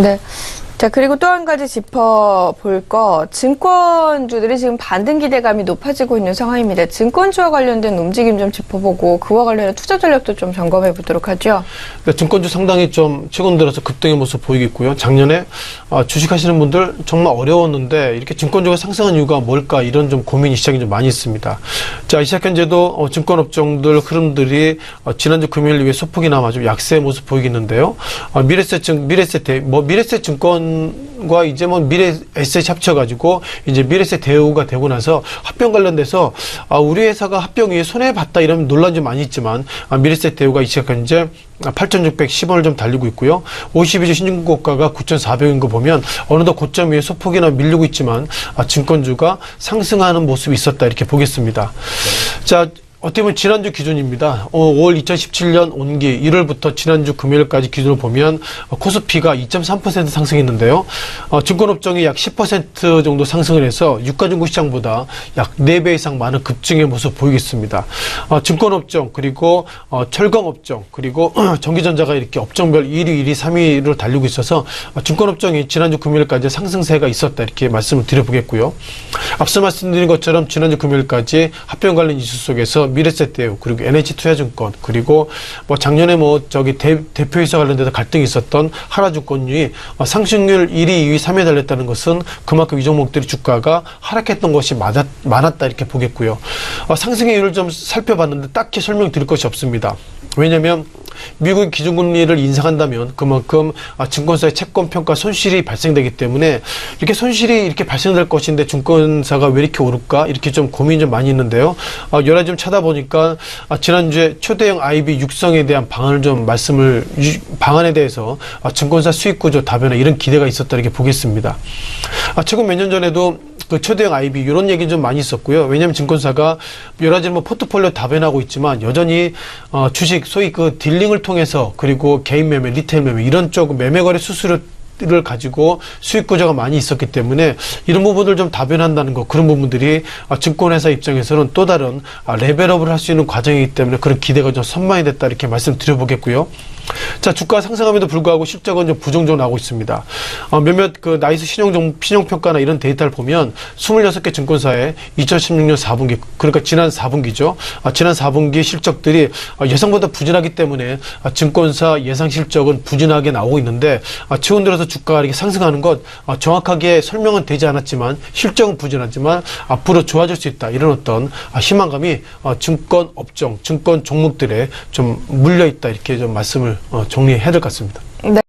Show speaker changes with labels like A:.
A: 네. 자, 그리고 또 한 가지 짚어볼 거, 증권주들이 지금 반등 기대감이 높아지고 있는 상황입니다. 증권주와 관련된 움직임 좀 짚어보고 그와 관련된 투자 전략도 좀 점검해 보도록 하죠.
B: 네, 증권주 상당히 좀 최근 들어서 급등의 모습 보이고 있고요. 작년에 주식하시는 분들 정말 어려웠는데 이렇게 증권주가 상승한 이유가 뭘까 이런 좀 고민이 시장에 좀 많이 있습니다. 자, 이 시작 현재도 증권업종들 흐름들이 지난주 금요일 이후에 소폭이나마 좀 약세의 모습 보이겠는데요. 미래세 증권과 이제 뭐 미래에셋이 합쳐가지고 이제 미래세 대우가 되고 나서 합병 관련돼서 우리 회사가 합병 이후에 손해봤다 이런 논란이 좀 많이 있지만 미래세 대우가 이 시각 현재 8,610원을 좀 달리고 있고요. 52주 신중고가가 9,400원인 거 보면 어느덧 고점 위에 소폭이나 밀리고 있지만 증권주가 상승하는 모습이 있었다 이렇게 보겠습니다. 자, 어떻게 보면 지난주 기준입니다. 5월 2017년 온기 1월부터 지난주 금요일까지 기준을 보면 코스피가 2.3% 상승했는데요. 증권업종이 약 10% 정도 상승을 해서 유가증권 시장보다 약 4배 이상 많은 급증의 모습 보이겠습니다. 증권업종 그리고 철강업종 그리고 전기전자가 이렇게 업종별 1위, 2위, 3위를 달리고 있어서 증권업종이 지난주 금요일까지 상승세가 있었다 이렇게 말씀을 드려보겠고요. 앞서 말씀드린 것처럼 지난주 금요일까지 합병 관련 이슈 속에서 미래세 대우 그리고 NH투자증권 그리고 뭐 작년에 대표이사 관련돼서 갈등이 있었던 하나증권이 상승률 1위, 2위, 3위에 달렸다는 것은 그만큼 이 종목들이 주가가 하락했던 것이 많았다 이렇게 보겠고요. 상승의 이유를 좀 살펴봤는데 딱히 설명드릴 것이 없습니다. 왜냐하면 미국의 기준금리를 인상한다면 그만큼 증권사의 채권평가 손실이 발생되기 때문에 이렇게 손실이 이렇게 발생될 것인데 증권사가 왜 이렇게 오를까 이렇게 좀 고민이 좀 많이 있는데요. 여러 가지 좀 찾아보니까 지난주에 초대형 IB 육성에 대한 방안에 대해서 증권사 수익구조 다변화 이런 기대가 있었다 이렇게 보겠습니다. 최근 몇 년 전에도 그 초대형 IB 이런 얘기 좀 많이 있었고요. 왜냐하면 증권사가 여러 가지 포트폴리오 다변하고 있지만 여전히 주식 소위 그 딜링을 통해서 그리고 개인 매매, 리테일 매매 이런 쪽 매매 거래 수수료를 가지고 수익 구조가 많이 있었기 때문에 이런 부분을 좀 다변한다는 거 그런 부분들이 증권회사 입장에서는 또 다른 레벨업을 할 수 있는 과정이기 때문에 그런 기대가 좀 선망이 됐다 이렇게 말씀드려보겠고요. 자, 주가 상승함에도 불구하고 실적은 좀 부정적으로 나오고 있습니다. 몇몇 그 나이스 신용평가나 이런 데이터를 보면 26개 증권사의 2016년 4분기, 그러니까 지난 4분기죠. 지난 4분기 실적들이 예상보다 부진하기 때문에 증권사 예상 실적은 부진하게 나오고 있는데 최근 들어서 주가가 이렇게 상승하는 것 정확하게 설명은 되지 않았지만 실적은 부진하지만 앞으로 좋아질 수 있다. 이런 어떤 희망감이 증권 업종, 증권 종목들에 좀 물려 있다. 이렇게 좀 말씀을 정리해야 될 것 같습니다.
A: 네.